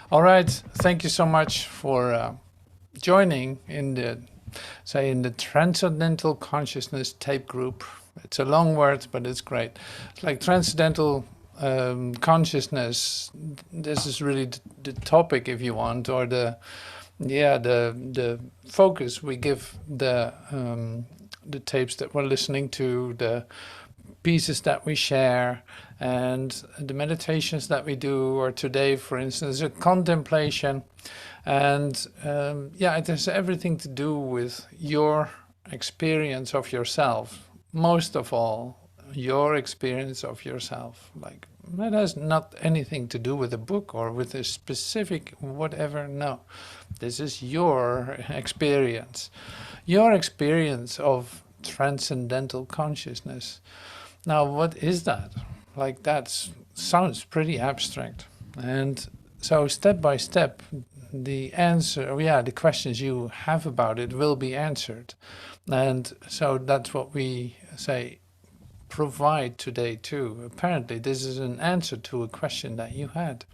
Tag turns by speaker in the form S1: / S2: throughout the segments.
S1: All right. Thank you so much for joining in the Transcendental Consciousness tape group. It's a long word, but it's great. It's like Transcendental Consciousness. This is really the topic, if you want, or the focus we give the tapes that we're listening to, the pieces that we share, and the meditations that we do, or today, for instance, a contemplation. And yeah, it has everything to do with your experience of yourself. Most of all, your experience of yourself. Like, that has not anything to do with a book or with a specific whatever. No, this is your experience. Your experience of transcendental consciousness. Now, what is that? Like, that sounds pretty abstract. And so, step by step, the answer, yeah, the questions you have about it will be answered. And so that's what we say provide today too. Apparently, this is an answer to a question that you had,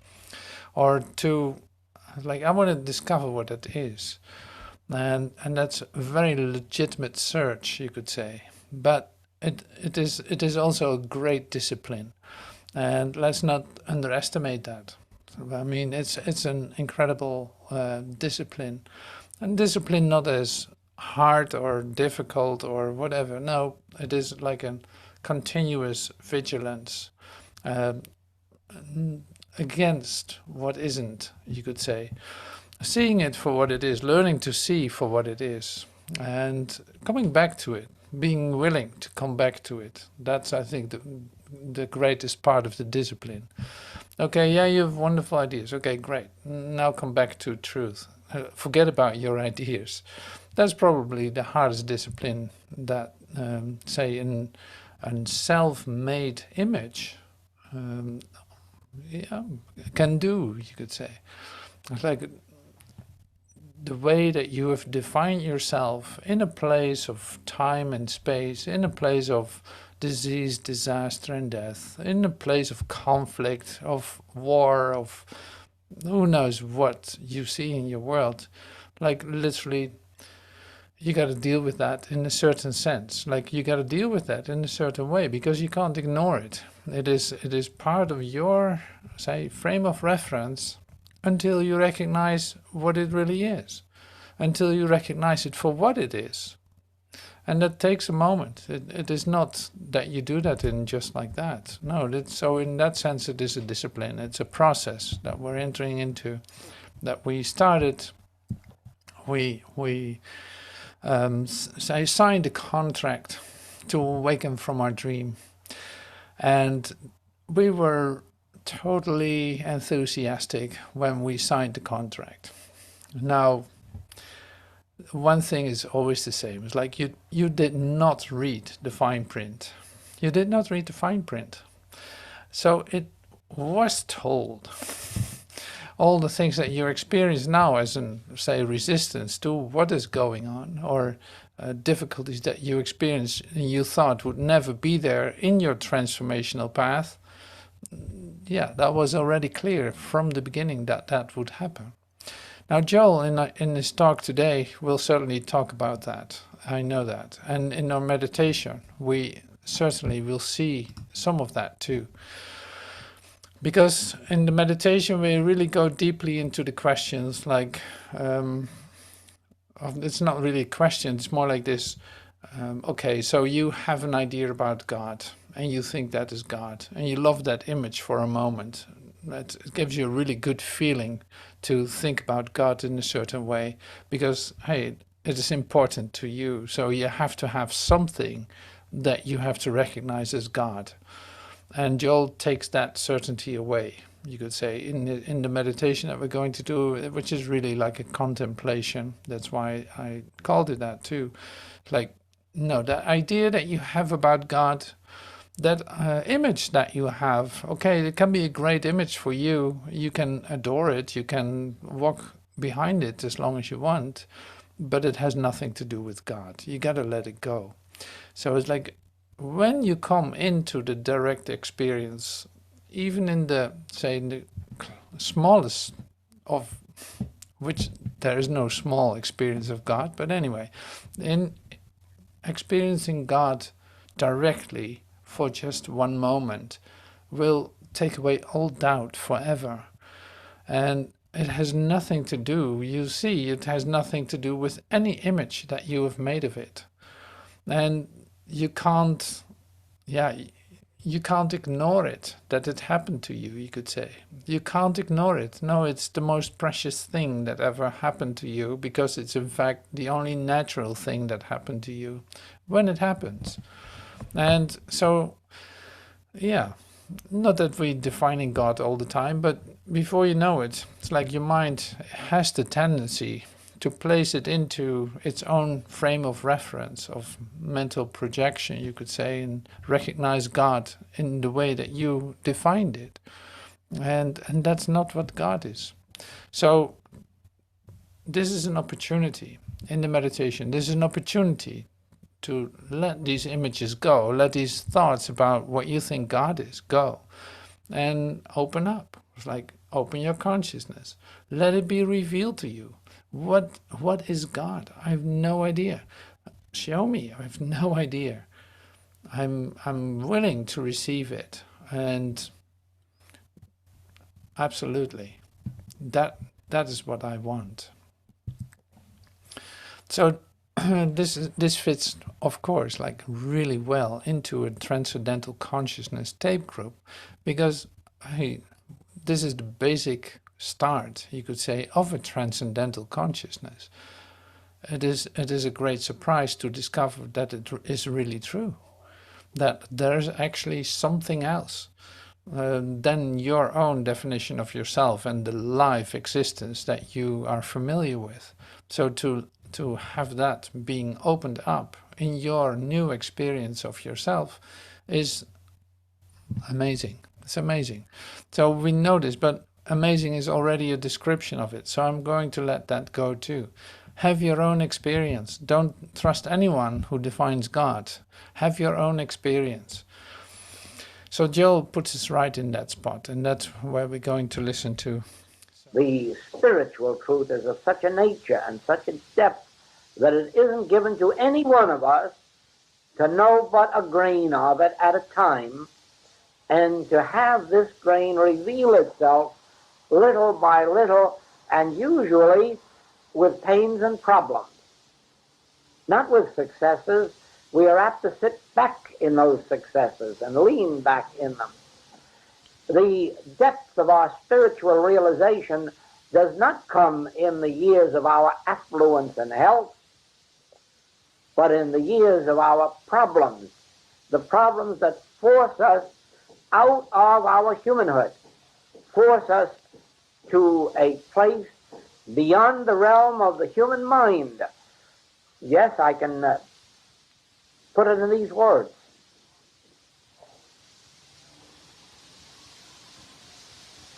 S1: or to, like, I want to discover what it is. And that's a very legitimate search, you could say. But it is also a great discipline, and let's not underestimate that. I mean, it's an incredible discipline, and discipline not as hard or difficult or whatever. No, it is like a continuous vigilance uh, against what isn't, you could say. Seeing it for what it is, learning to see for what it is, and coming back to it, being willing to come back to it. That's, I think, the greatest part of the discipline. Okay, yeah, you have wonderful ideas. Okay, great. Now come back to truth. Forget about your ideas. That's probably the hardest discipline that, say, in a self-made image, um, yeah, can do, you could say. It's like the way that you have defined yourself in a place of time and space, in a place of disease, disaster, and death, in a place of conflict, of war, of who knows what you see in your world. Like, literally, you got to deal with that in a certain sense. Like, you got to deal with that in a certain way, because you can't ignore it. It is part of your, say, frame of reference, until you recognize what it really is, until you recognize it for what it is. And that takes a moment. It is not that you do that in just like that. No, so in that sense, it is a discipline. It's a process that we're entering into, that we started. We signed a contract to awaken from our dream, and we were totally enthusiastic when we signed the contract. Now, one thing is always the same. It's like you did not read the fine print. You did not read the fine print. So it was told. All the things that you experience now as an, say, resistance to what is going on, or difficulties that you experience and you thought would never be there in your transformational path, yeah, that was already clear from the beginning that that would happen. Now, Joel, in his talk today, will certainly talk about that. I know that. And in our meditation, we certainly will see some of that too. Because in the meditation, we really go deeply into the questions, like, it's not really a question, it's more like this. Okay, so you have an idea about God, and you think that is God, and you love that image for a moment. It gives you a really good feeling to think about God in a certain way, because, hey, it is important to you. So you have to have something that you have to recognize as God. And Joel takes that certainty away, you could say, in the meditation that we're going to do, which is really like a contemplation. That's why I called it that too. Like, no, the idea that you have about God, that image that you have, okay, it can be a great image for you. You can adore it. You can walk behind it as long as you want, but it has nothing to do with God. You got to let it go. So it's like, when you come into the direct experience, even in the, say, in the smallest of which there is no small experience of God, but anyway, in experiencing God directly for just one moment will take away all doubt forever. And it has nothing to do, you see, it has nothing to do with any image that you have made of it. And you can't, yeah, you can't ignore it, that it happened to you could say. You can't ignore it. No, it's the most precious thing that ever happened to you, because it's in fact the only natural thing that happened to you when it happens. And so, yeah, not that we're defining God all the time, but before you know it, it's like your mind has the tendency to place it into its own frame of reference, of mental projection, you could say, and recognize God in the way that you defined it. And that's not what God is. So this is an opportunity in the meditation. This is an opportunity to let these images go, let these thoughts about what you think God is go, and open up. It's like open your consciousness. Let it be revealed to you. What is God? I have no idea. Show me. I have no idea. I'm willing to receive it, and absolutely, that is what I want. So this fits, of course, like really well into a transcendental consciousness tape group, because this is the basic start, you could say, of a transcendental consciousness. It is a great surprise to discover that it is really true, that there's actually something else than your own definition of yourself and the life existence that you are familiar with. So to have that being opened up in your new experience of yourself is amazing. It's amazing. So we know this, but amazing is already a description of it. So I'm going to let that go too. Have your own experience. Don't trust anyone who defines God. Have your own experience. So Joel puts us right in that spot, and that's where we're going to listen to.
S2: The spiritual truth is of such a nature and such a depth that it isn't given to any one of us to know but a grain of it at a time, and to have this grain reveal itself little by little, and usually with pains and problems. Not with successes. We are apt to sit back in those successes and lean back in them. The depth of our spiritual realization does not come in the years of our affluence and health, but in the years of our problems, the problems that force us out of our humanhood, force us to a place beyond the realm of the human mind. Yes, I can put it in these words.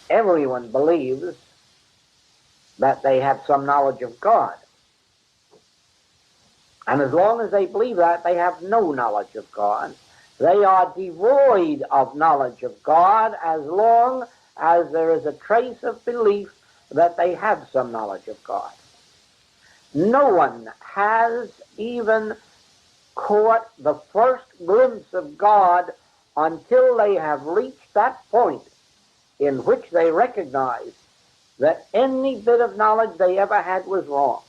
S2: Everyone believes that they have some knowledge of God. And as long as they believe that, they have no knowledge of God. They are devoid of knowledge of God as long as there is a trace of belief that they have some knowledge of God. No one has even caught the first glimpse of God until they have reached that point in which they recognize that any bit of knowledge they ever had was wrong,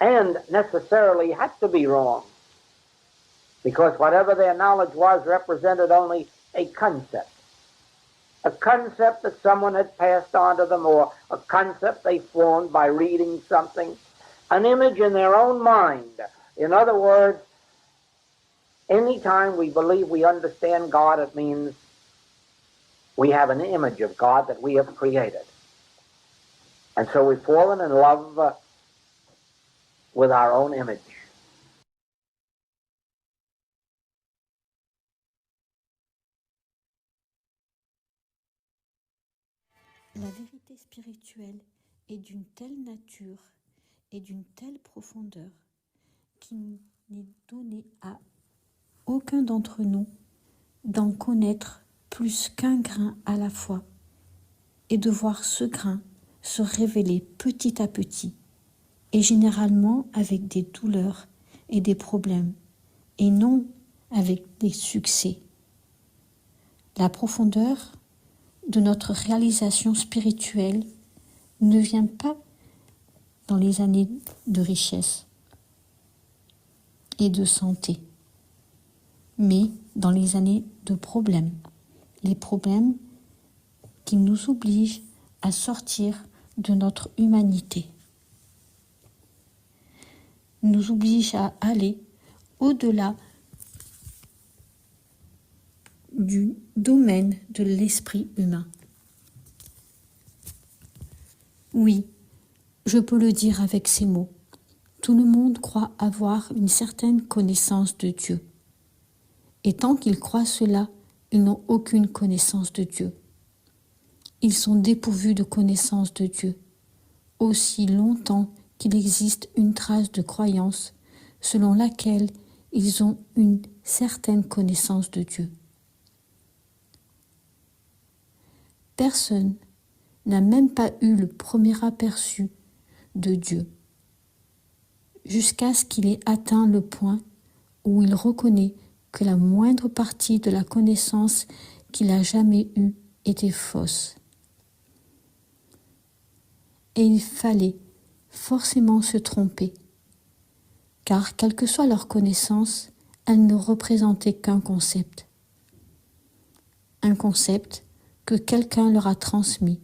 S2: and necessarily had to be wrong, because whatever their knowledge was represented only a concept that someone had passed on to them, or a concept they formed by reading something, an image in their own mind. In other words, any time we believe we understand God, it means we have an image of God that we have created. And so we've fallen in love with our own image.
S3: La vérité spirituelle est d'une telle nature et d'une telle profondeur qu'il n'est donné à aucun d'entre nous d'en connaître plus qu'un grain à la fois, et de voir ce grain se révéler petit à petit, et généralement avec des douleurs et des problèmes, et non avec des succès. La profondeur de notre réalisation spirituelle ne vient pas dans les années de richesse et de santé, mais dans les années de problèmes. Les problèmes qui nous obligent à sortir de notre humanité, nous obligent à aller au-delà du domaine de l'esprit humain. Oui, je peux le dire avec ces mots. Tout le monde croit avoir une certaine connaissance de Dieu. Et tant qu'ils croient cela, ils n'ont aucune connaissance de Dieu. Ils sont dépourvus de connaissance de Dieu, aussi longtemps qu'il existe une trace de croyance selon laquelle ils ont une certaine connaissance de Dieu. Personne n'a même pas eu le premier aperçu de Dieu, jusqu'à ce qu'il ait atteint le point où il reconnaît que la moindre partie de la connaissance qu'il a jamais eue était fausse. Et il fallait forcément se tromper, car quelle que soit leur connaissance, elle ne représentait qu'un concept. Un concept que quelqu'un leur a transmis,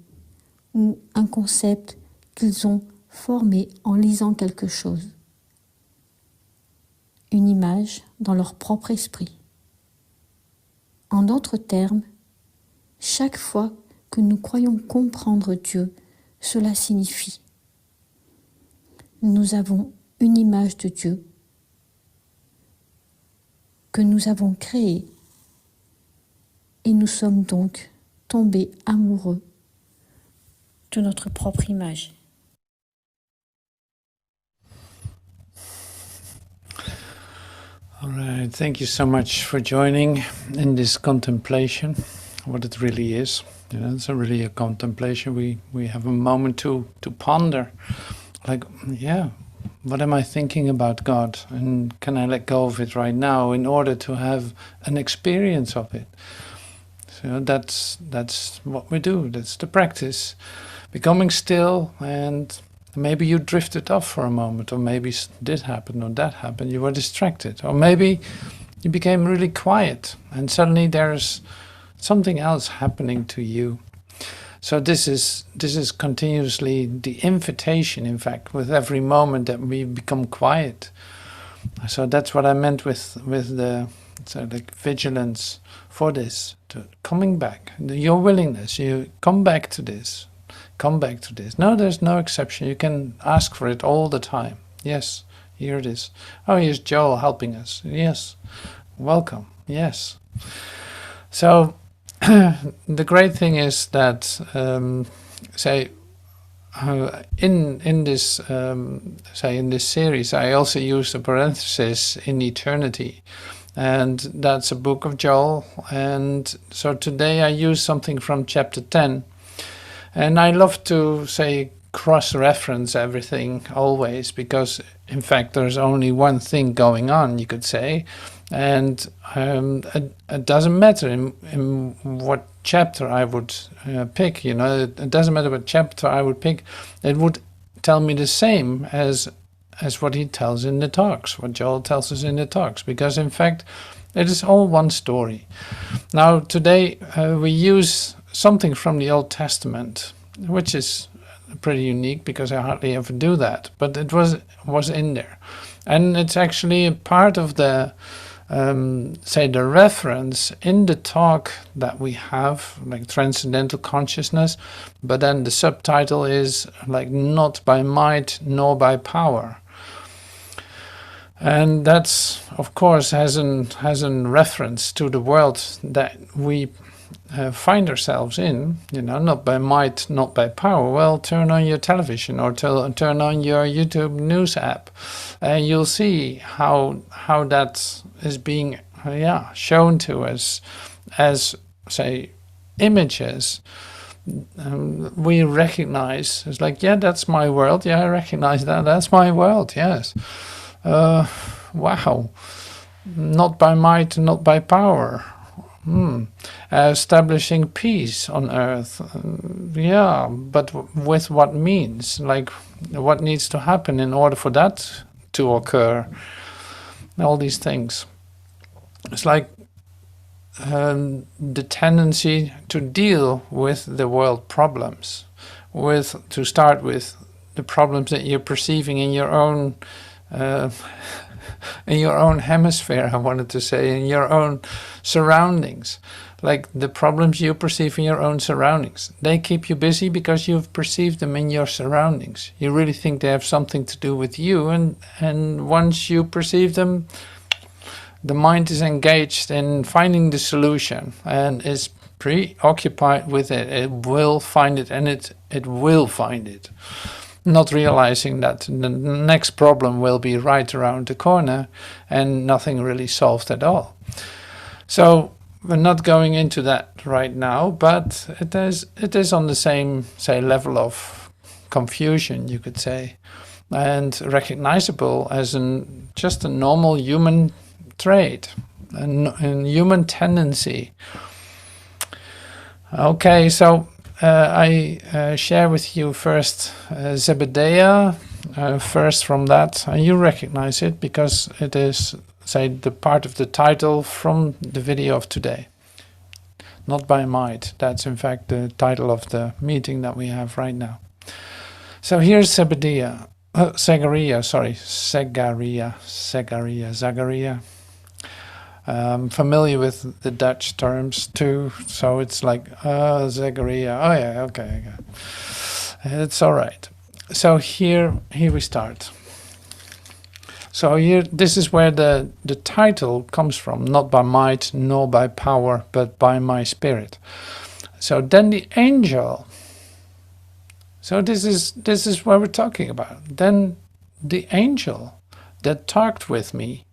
S3: ou un concept qu'ils ont formé en lisant quelque chose. Une image dans leur propre esprit. En d'autres termes, chaque fois que nous croyons comprendre Dieu, cela signifie nous avons une image de Dieu que nous avons créée et nous sommes donc tombés amoureux de notre propre image.
S1: All right, thank you so much for joining in this contemplation, what it really is. You know, it's really a contemplation. We have a moment to ponder, like, yeah, what am I thinking about God? And can I let go of it right now in order to have an experience of it? So that's what we do. That's the practice. Becoming still, and maybe you drifted off for a moment, or maybe this happened or that happened, you were distracted, or maybe you became really quiet and suddenly there's something else happening to you. So this is continuously the invitation, in fact, with every moment that we become quiet. So that's what I meant with the like vigilance for this, to coming back, your willingness, you come back to this. Come back to this. No, there's no exception. You can ask for it all the time. Yes, here it is. Oh, here's Joel helping us. Yes, welcome. Yes. So the great thing is that, in this in this series, I also use a parenthesis in eternity, and that's a book of Joel. And so today I use something from chapter 10. And I love to cross-reference everything always, because in fact there's only one thing going on, you could say, and it doesn't matter in what chapter I would pick. You know, it doesn't matter what chapter I would pick. It would tell me the same as what he tells in the talks, what Joel tells us in the talks, because in fact it is all one story. Now today we use something from the Old Testament, which is pretty unique because I hardly ever do that, but it was in there, and it's actually a part of the the reference in the talk that we have, like transcendental consciousness, but then the subtitle is like not by might nor by power. And that's, of course, has an reference to the world that we find ourselves in, you know, not by might, not by power. Well, turn on your television or turn on your YouTube news app, and you'll see how that is being shown to us as say images we recognize, it's like, yeah, that's my world. Yeah, I recognize that. That's my world. Yes. Wow. Not by might, not by power. Establishing peace on earth. Yeah, but with what means? Like, what needs to happen in order for that to occur? All these things. It's like the tendency to deal with the world problems, to start with the problems that you're perceiving in your own hemisphere, I wanted to say, in your own surroundings. Like the problems you perceive in your own surroundings. They keep you busy because you've perceived them in your surroundings. You really think they have something to do with you, and once you perceive them, the mind is engaged in finding the solution and is preoccupied with it. It will find it, and it will find it. Not realizing that the next problem will be right around the corner and nothing really solved at all. So we're not going into that right now, but it is on the same, say, level of confusion, you could say, and recognizable as just a normal human trait, a human tendency. Okay, so I share with you first Zebediah, first from that. You recognize it because it is, say, the part of the title from the video of today. Not by might. That's in fact the title of the meeting that we have right now. So here's Zebediah. Zachariah. Familiar with the Dutch terms too, so it's like Zachariah. Oh yeah, okay. It's all right. So here we start. So here, this is where the title comes from. Not by might nor by power, but by my spirit. So then the angel. So this is what we're talking about. Then the angel that talked with me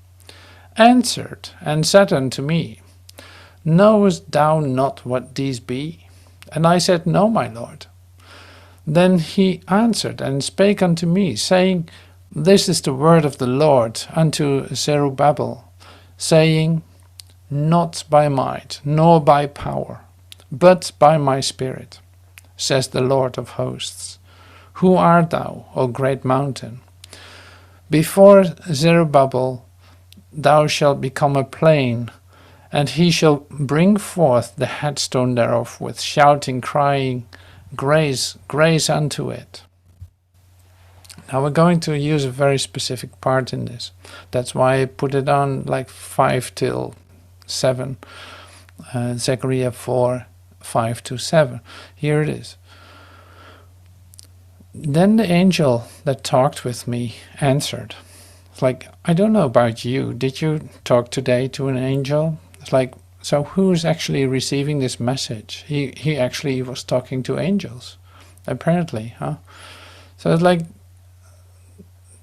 S1: answered and said unto me, Knowest thou not what these be? And I said, No, my Lord. Then he answered and spake unto me, saying, This is the word of the Lord unto Zerubbabel, saying, Not by might, nor by power, but by my spirit, says the Lord of hosts. Who art thou, O great mountain? Before Zerubbabel thou shalt become a plain, and he shall bring forth the headstone thereof with shouting, crying, Grace, grace unto it. Now we're going to use a very specific part in this. That's why I put it on like 5 till 7. Zechariah 4, 5 to 7. Here it is. Then the angel that talked with me answered. It's like, I don't know about you. Did you talk today to an angel? It's like, so who's actually receiving this message? He actually was talking to angels, apparently, huh? So it's like,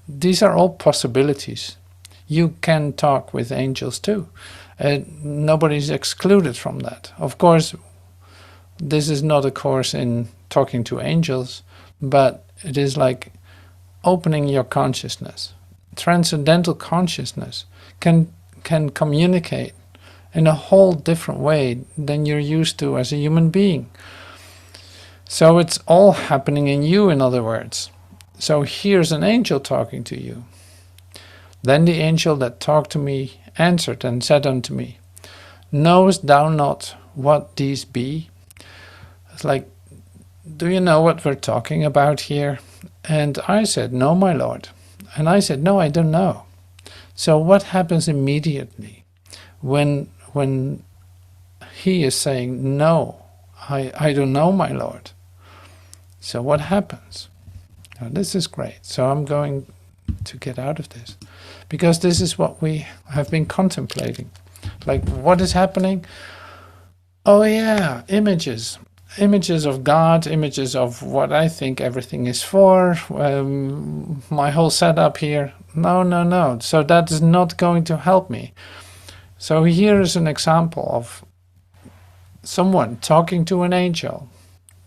S1: these are all possibilities. You can talk with angels too. Nobody's excluded from that. Of course, this is not a course in talking to angels, but it is like opening your consciousness. Transcendental consciousness can communicate in a whole different way than you're used to as a human being. So it's all happening in you, in other words. So here's an angel talking to you. Then the angel that talked to me answered and said unto me, Knowest thou not what these be? It's like, do you know what we're talking about here? And I said, No, my Lord. And I said, No, I don't know. So what happens immediately when he is saying, No, I don't know, my Lord? So what happens? Now, this is great. So I'm going to get out of this, because this is what we have been contemplating. Like, what is happening? Oh yeah, images of God, images of what I think everything is for, my whole setup here. No. So that is not going to help me. So here is an example of someone talking to an angel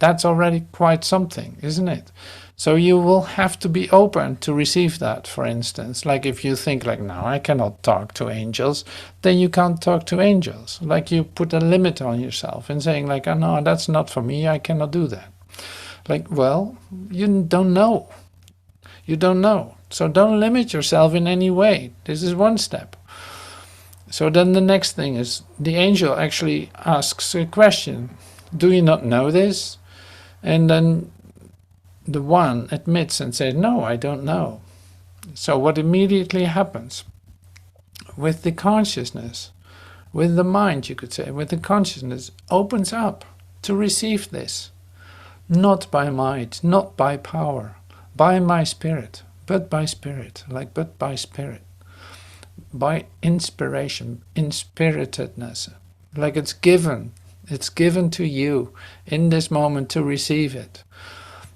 S1: That's already quite something, isn't it? So you will have to be open to receive that, for instance. Like if you think like, no, I cannot talk to angels, then you can't talk to angels. Like you put a limit on yourself and saying like, oh no, that's not for me, I cannot do that. Like, well, you don't know. You don't know. So don't limit yourself in any way. This is one step. So then the next thing is the angel actually asks a question. Do you not know this? And then the one admits and says, no, I don't know. So what immediately happens with the consciousness, with the mind, you could say, with the consciousness, opens up to receive this. Not by might, not by power, by my spirit, but by spirit, but by spirit. By inspiration, inspiritedness, like it's given to you in this moment to receive it.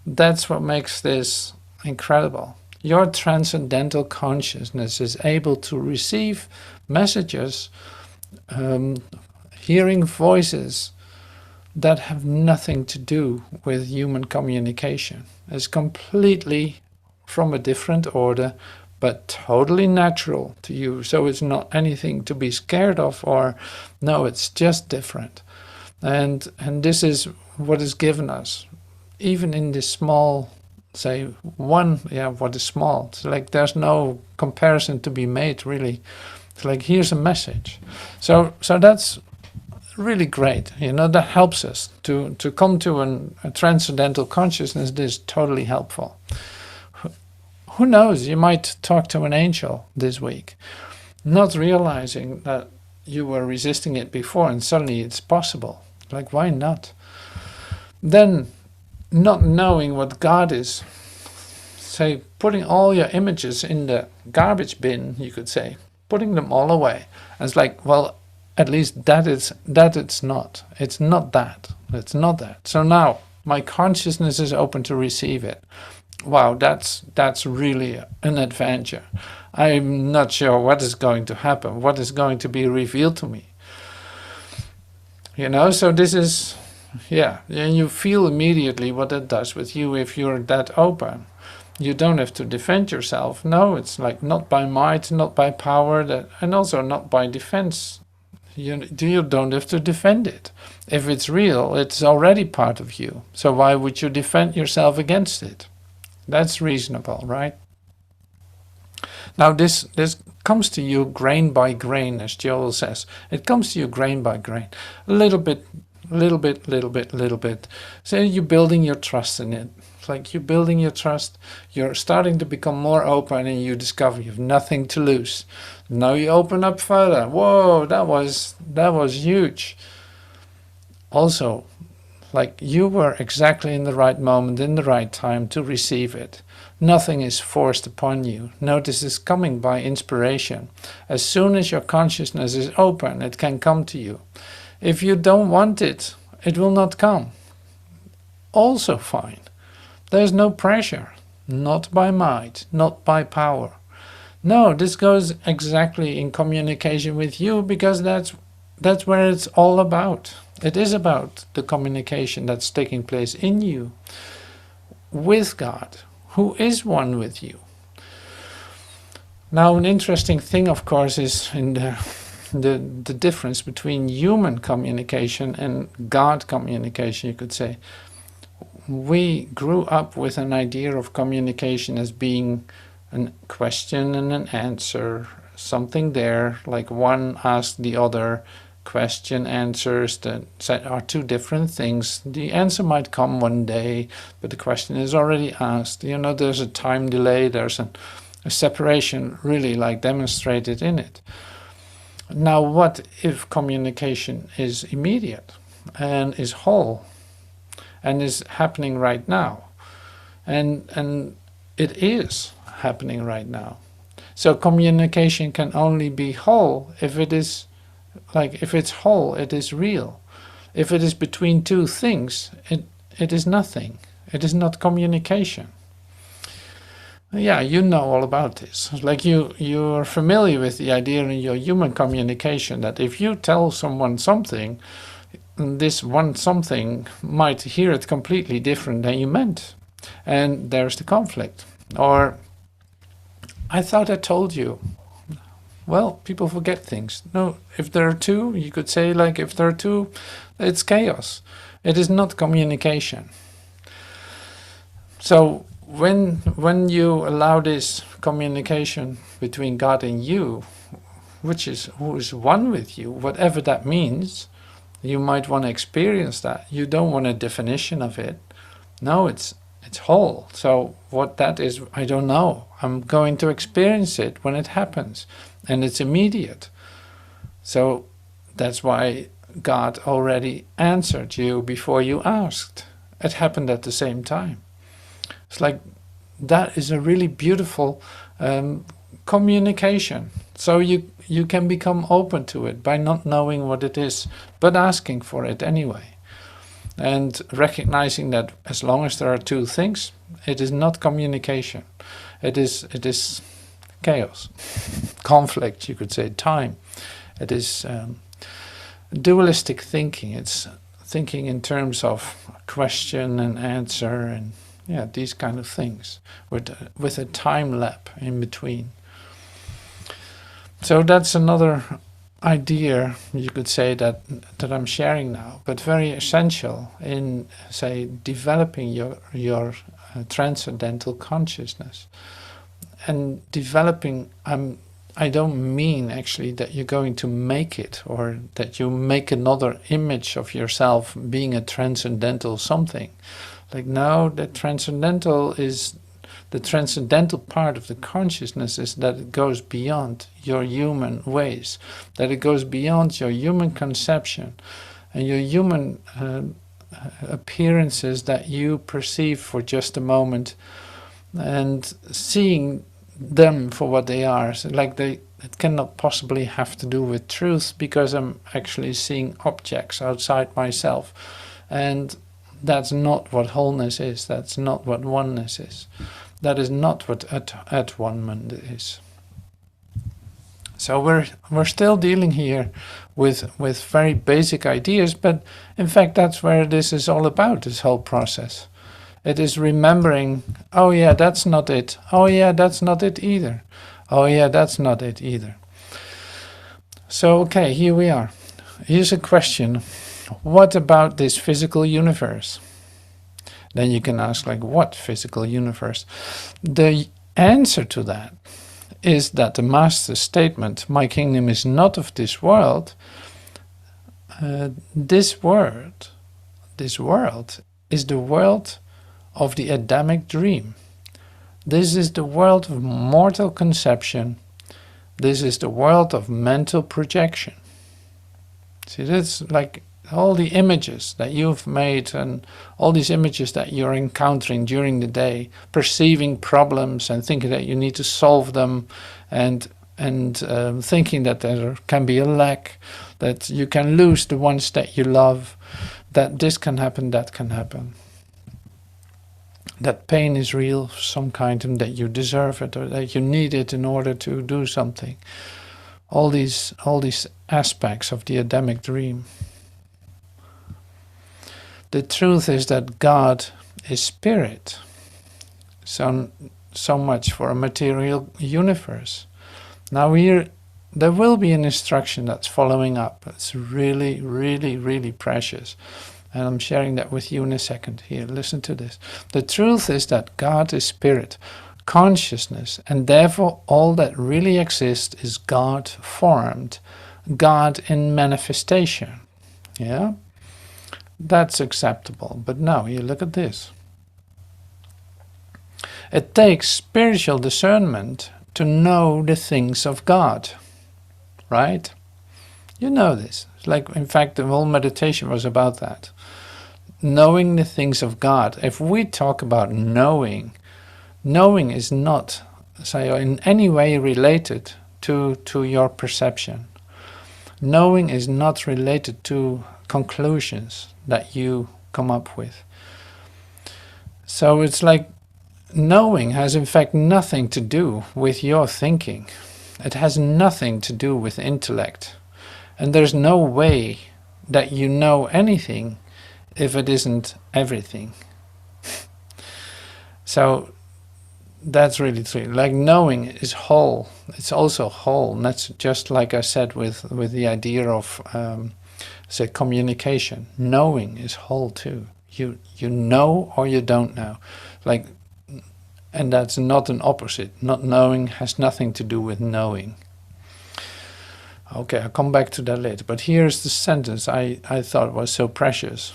S1: That's what makes this incredible. Your transcendental consciousness is able to receive messages, hearing voices that have nothing to do with human communication. It's completely from a different order, but totally natural to you. So it's not anything to be scared of, or no, it's just different. And this is what is given us, even in this small, say, what is small? It's like there's no comparison to be made, really. It's like, here's a message. So that's really great. That helps us to come to a transcendental consciousness. This is totally helpful. Who knows, you might talk to an angel this week, not realizing that you were resisting it before, and suddenly it's possible. Like, why not? Then, not knowing what God is, say, putting all your images in the garbage bin, you could say, putting them all away. And it's like, well, at least it's not. It's not that. It's not that. So now my consciousness is open to receive it. Wow, that's really an adventure. I'm not sure what is going to happen, what is going to be revealed to me. So this is, and you feel immediately what it does with you if you're that open. You don't have to defend yourself. No, it's like not by might, not by power, and also not by defense. You don't have to defend it. If it's real, it's already part of you. So why would you defend yourself against it? That's reasonable, right? Now this comes to you grain by grain, as Joel says. It comes to you grain by grain. A little bit. So you're building your trust in it. It's like you're building your trust. You're starting to become more open, and you discover you have nothing to lose. Now you open up further. Whoa, that was huge. Also, like you were exactly in the right moment, in the right time to receive it. Nothing is forced upon you. No, this is coming by inspiration. As soon as your consciousness is open, it can come to you. If you don't want it, it will not come. Also fine. There's no pressure. Not by might, not by power. No, this goes exactly in communication with you, because that's where it's all about. It is about the communication that's taking place in you with God, who is one with you. Now, an interesting thing, of course, is in the difference between human communication and God communication, you could say. We grew up with an idea of communication as being a question and an answer, something there, like one asked the other, question, answers that are two different things. The answer might come one day, but the question is already asked. There's a time delay, there's a separation really like demonstrated in it. Now, what if communication is immediate and is whole and is happening right now? And it is happening right now. So communication can only be whole if it is, if it's whole, it is real. If it is between two things, it is nothing. It is not communication. Yeah, you know all about this. Like you're familiar with the idea in your human communication that if you tell someone something, this one something might hear it completely different than you meant. And there's the conflict. Or, I thought I told you. Well, people forget things. No, if there are two, you could say like, if there are two, it's chaos. It is not communication. So when you allow this communication between God and you, who is one with you, whatever that means, you might want to experience that. You don't want a definition of it. No, it's whole. So what that is, I don't know. I'm going to experience it when it happens. And it's immediate. So that's why God already answered you before you asked. It happened at the same time. It's like that is a really beautiful communication. So you can become open to it by not knowing what it is, but asking for it anyway. And recognizing that as long as there are two things, it is not communication. It is chaos, conflict, you could say, time. It is dualistic thinking. It's thinking in terms of question and answer and these kind of things with a time lap in between. So that's another idea, you could say, that I'm sharing now, but very essential in, say, developing your transcendental consciousness. And developing, I don't mean actually that you're going to make it, or that you make another image of yourself being a transcendental something. Like, no, the transcendental part of the consciousness is that it goes beyond your human ways, that it goes beyond your human conception and your human appearances that you perceive for just a moment, and seeing them for what they are. So like it cannot possibly have to do with truth, because I'm actually seeing objects outside myself, and that's not what wholeness is. That's not what oneness is. That is not what at one-ment is. So we're still dealing here with very basic ideas, but in fact that's where this is all about, this whole process. It is remembering, oh yeah, that's not it. Oh yeah, that's not it either. Oh yeah, that's not it either. So okay, here we are. Here's a question. What about this physical universe? Then you can ask, like, what physical universe? The answer to that is that the Master's statement, my kingdom is not of this world, this world is the world of the Adamic dream. This is the world of mortal conception. This is the world of mental projection. See, that's like all the images that you've made and all these images that you're encountering during the day, perceiving problems and thinking that you need to solve them, and thinking that there can be a lack, that you can lose the ones that you love, that this can happen, that can happen, that pain is real of some kind and that you deserve it or that you need it in order to do something. All these aspects of the Adamic dream. The truth is that God is spirit. So much for a material universe. Now here, there will be an instruction that's following up. It's really, really, really precious. And I'm sharing that with you in a second. Here, listen to this. The truth is that God is spirit, consciousness, and therefore all that really exists is God formed, God in manifestation. Yeah? That's acceptable. But now, you look at this. It takes spiritual discernment to know the things of God. Right? You know this. It's like, in fact, the whole meditation was about that. Knowing the things of God. If we talk about knowing is not, say, in any way related to your perception. Knowing is not related to conclusions that you come up with. So it's like knowing has in fact nothing to do with your thinking. It has nothing to do with intellect. And there's no way that you know anything if it isn't everything. So that's really true. Like knowing is whole. It's also whole. And that's just like I said with the idea of say communication. Knowing is whole too. You know or you don't know. Like, and that's not an opposite. Not knowing has nothing to do with knowing. Okay, I'll come back to that later. But here's the sentence I thought was so precious.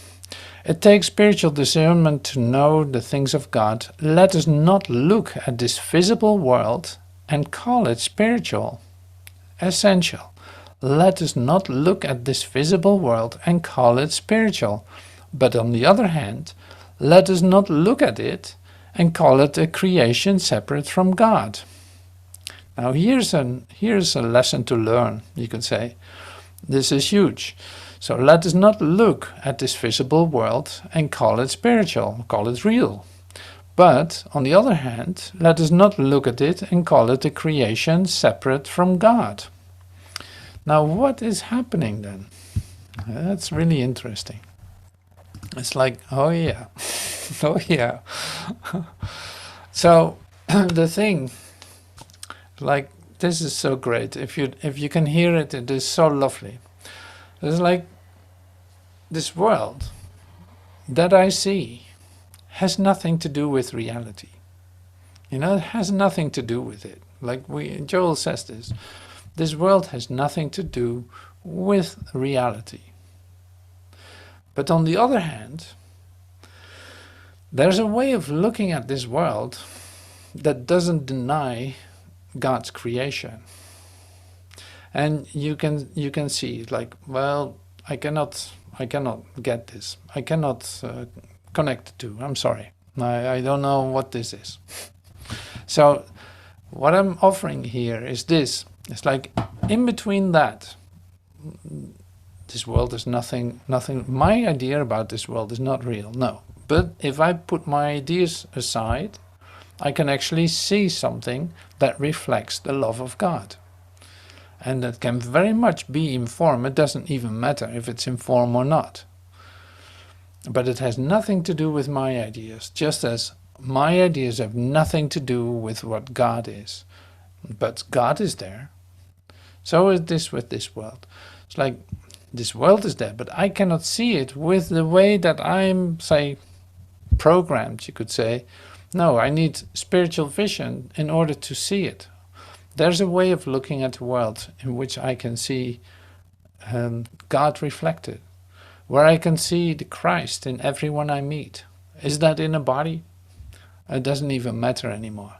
S1: It takes spiritual discernment to know the things of God. Let us not look at this visible world and call it spiritual. Essential. Let us not look at this visible world and call it spiritual. But on the other hand, let us not look at it and call it a creation separate from God. Now here's a lesson to learn, you could say. This is huge. So let us not look at this visible world and call it spiritual, call it real. But, on the other hand, let us not look at it and call it a creation separate from God. Now, what is happening then? That's really interesting. It's like, oh yeah, oh yeah. So, the thing, like, this is so great. If you can hear it, it is so lovely. It's like this world that I see has nothing to do with reality. You know, it has nothing to do with it. Like Joel says this. This world has nothing to do with reality. But on the other hand, there's a way of looking at this world that doesn't deny God's creation. And you can see, like, well, I cannot get this. I cannot connect the two. I'm sorry. I don't know what this is. So what I'm offering here is this. It's like in between that, this world is nothing. My idea about this world is not real. No. But if I put my ideas aside, I can actually see something that reflects the love of God. And that can very much be in form. It doesn't even matter if it's in form or not. But it has nothing to do with my ideas, just as my ideas have nothing to do with what God is. But God is there. So is this with this world. It's like this world is there, but I cannot see it with the way that I'm, say, programmed, you could say. No, I need spiritual vision in order to see it. There's a way of looking at the world in which I can see God reflected, where I can see the Christ in everyone I meet. Is that in a body? It doesn't even matter anymore.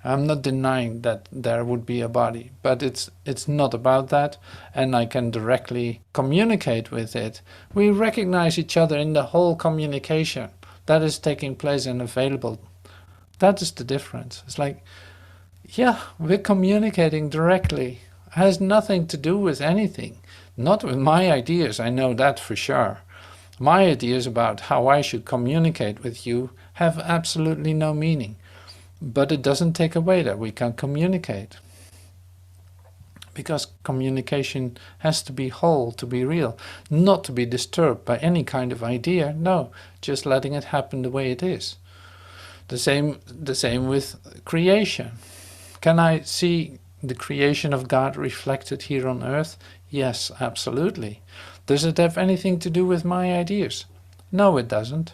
S1: I'm not denying that there would be a body, but it's not about that, and I can directly communicate with it. We recognize each other in the whole communication that is taking place and available. That is the difference. It's like, yeah, we're communicating directly. It has nothing to do with anything. Not with my ideas, I know that for sure. My ideas about how I should communicate with you have absolutely no meaning. But it doesn't take away that we can communicate. Because communication has to be whole, to be real, not to be disturbed by any kind of idea. No, just letting it happen the way it is. The same with creation. Can I see the creation of God reflected here on earth? Yes, absolutely. Does it have anything to do with my ideas? No, it doesn't.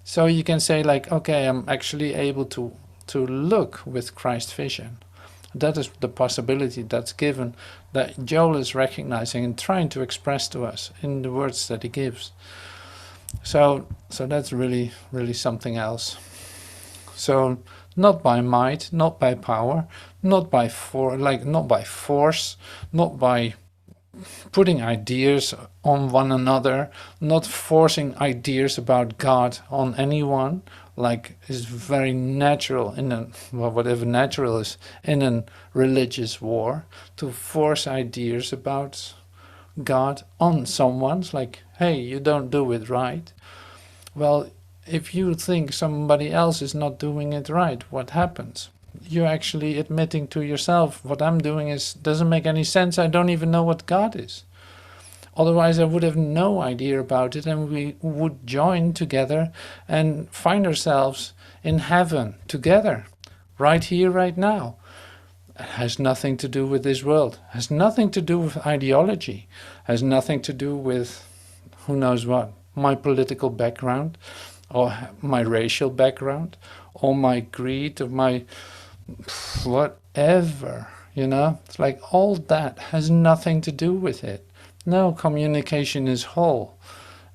S1: So you can say, like, okay, I'm actually able to look with Christ's vision. That is the possibility that's given, that Joel is recognizing and trying to express to us in the words that he gives. So that's really, really something else. So not by might, not by power, not by force, not by putting ideas on one another, not forcing ideas about God on anyone, like is very natural whatever natural is in a religious war, to force ideas about God on someone's, like, hey, you don't do it right. Well, if you think somebody else is not doing it right, what happens? You're actually admitting to yourself, what I'm doing doesn't make any sense. I don't even know what God is. Otherwise, I would have no idea about it, and we would join together and find ourselves in heaven together, right here, right now. It has nothing to do with this world, has nothing to do with ideology, has nothing to do with who knows what, my political background, or my racial background, or my greed, or my whatever, you know? It's like all that has nothing to do with it. No, communication is whole,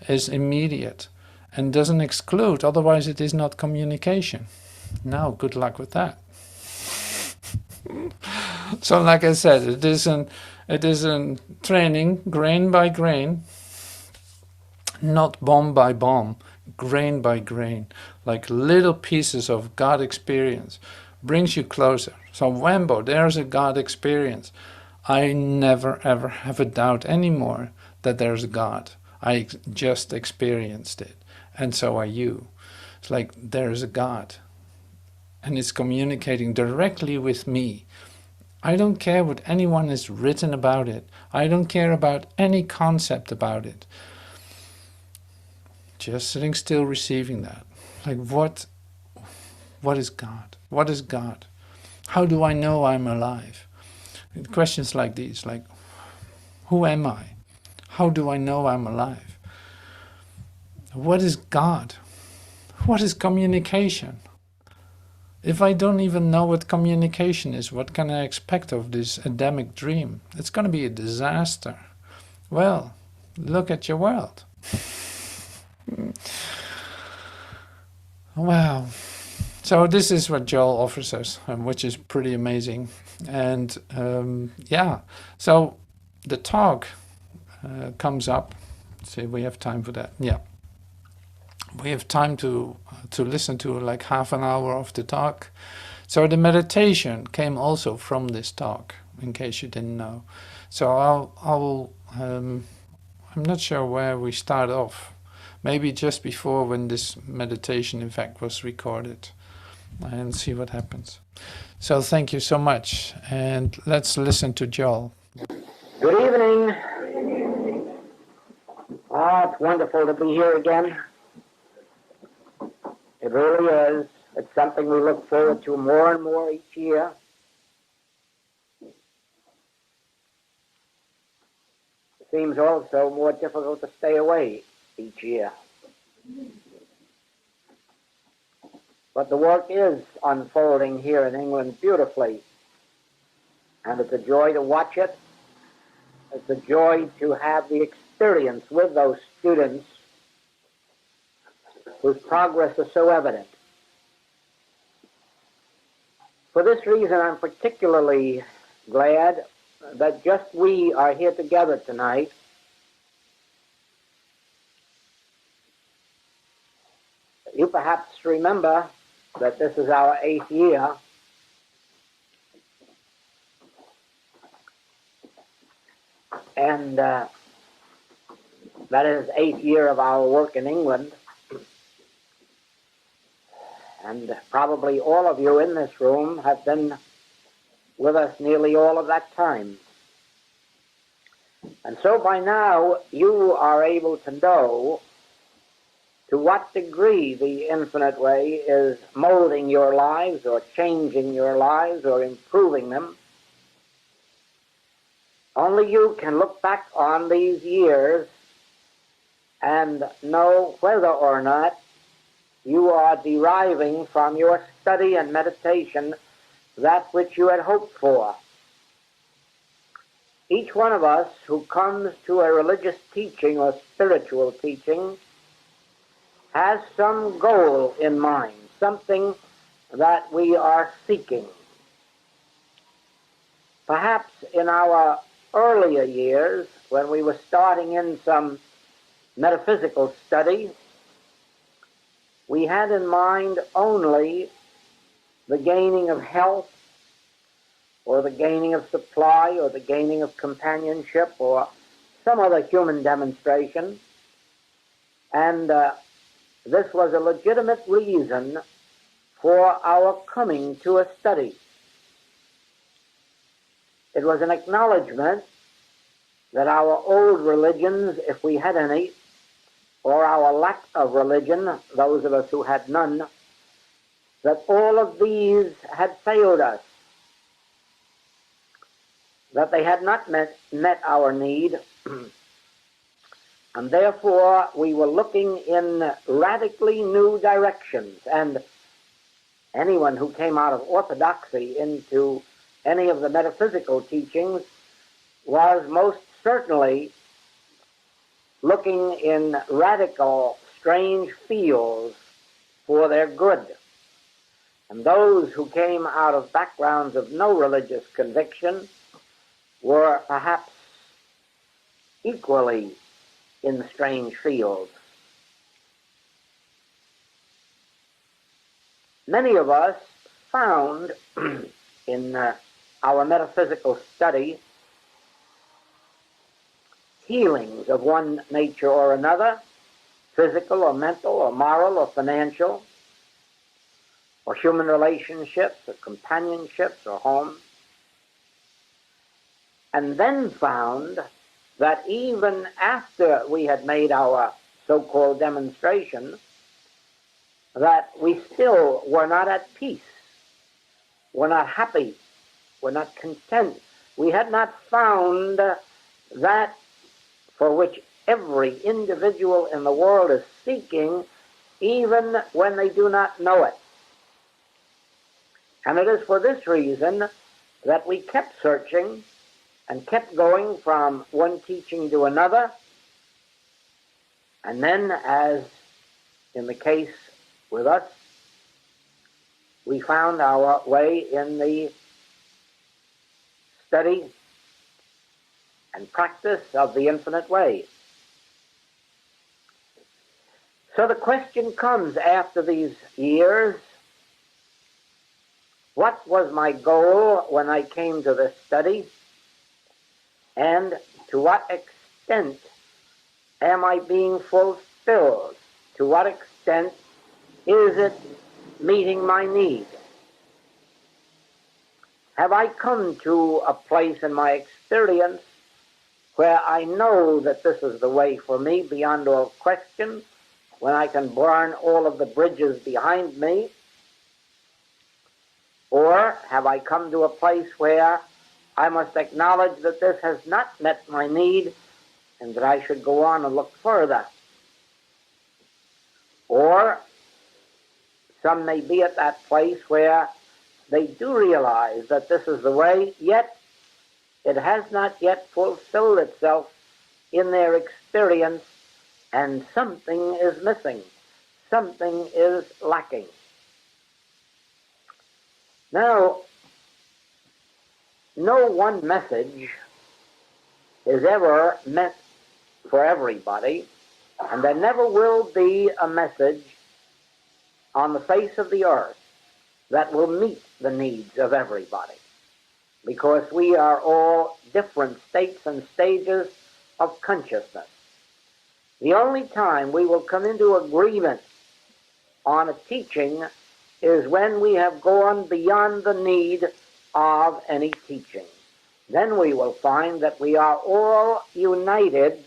S1: is immediate, and doesn't exclude, otherwise it is not communication. Now, good luck with that. So like I said, it is a training, grain by grain, not bomb by bomb, grain by grain, like little pieces of God experience, brings you closer. So Wambo, there's a God experience. I never ever have a doubt anymore that there's a God. I just experienced it, and so are you. It's like there's a God, and it's communicating directly with me. I don't care what anyone has written about it. I don't care about any concept about it. Just sitting still, receiving that. Like what is God? What is God? How do I know I'm alive? Questions like these, like, who am I? How do I know I'm alive? What is God? What is communication? If I don't even know what communication is, what can I expect of this Adamic dream? It's going to be a disaster. Well, look at your world. Wow. So this is what Joel offers us, which is pretty amazing. And yeah, so the talk comes up. See, we have time for that. Yeah. We have time to listen to like half an hour of the talk. So the meditation came also from this talk, in case you didn't know. So I'm not sure where we start off. Maybe just before, when this meditation in fact was recorded, and see what happens. So thank you so much, and let's listen to Joel.
S2: Good evening. Ah, it's wonderful to be here again. It really is. It's something we look forward to more and more each year. It seems also more difficult to stay away each year. But the work is unfolding here in England beautifully. And it's a joy to watch it. It's a joy to have the experience with those students whose progress is so evident. For this reason, I'm particularly glad that just we are here together tonight. You perhaps remember that this is our 8th year. And that is 8th year of our work in England. And probably all of you in this room have been with us nearly all of that time. And so by now you are able to know to what degree the Infinite Way is molding your lives or changing your lives or improving them. Only you can look back on these years and know whether or not you are deriving from your study and meditation that which you had hoped for. Each one of us who comes to a religious teaching or spiritual teaching has some goal in mind, something that we are seeking. Perhaps in our earlier years, when we were starting in some metaphysical study, we had in mind only the gaining of health, or the gaining of supply, or the gaining of companionship, or some other human demonstration. And this was a legitimate reason for our coming to a study. It was an acknowledgement that our old religions, if we had any, or our lack of religion, those of us who had none, that all of these had failed us, that they had not met our need, and therefore we were looking in radically new directions. And anyone who came out of orthodoxy into any of the metaphysical teachings was most certainly looking in radical, strange fields for their good. And those who came out of backgrounds of no religious conviction were perhaps equally in strange fields. Many of us found in our metaphysical study healings of one nature or another, physical or mental or moral or financial, or human relationships or companionships or home, and then found that even after we had made our so-called demonstration, that we still were not at peace, were not happy, were not content. We had not found that for which every individual in the world is seeking, even when they do not know it. And it is for this reason that we kept searching and kept going from one teaching to another. And then, as in the case with us, we found our way in the study and practice of the infinite way. So the question comes after these years, what was my goal when I came to this study? And to what extent am I being fulfilled? To what extent is it meeting my need? Have I come to a place in my experience where I know that this is the way for me beyond all question, when I can burn all of the bridges behind me? Or have I come to a place where I must acknowledge that this has not met my need and that I should go on and look further? Or some may be at that place where they do realize that this is the way, yet it has not yet fulfilled itself in their experience, and something is missing, something is lacking. Now, no one message is ever meant for everybody, and there never will be a message on the face of the earth that will meet the needs of everybody, because we are all different states and stages of consciousness. The only time we will come into agreement on a teaching is when we have gone beyond the need of any teaching. Then we will find that we are all united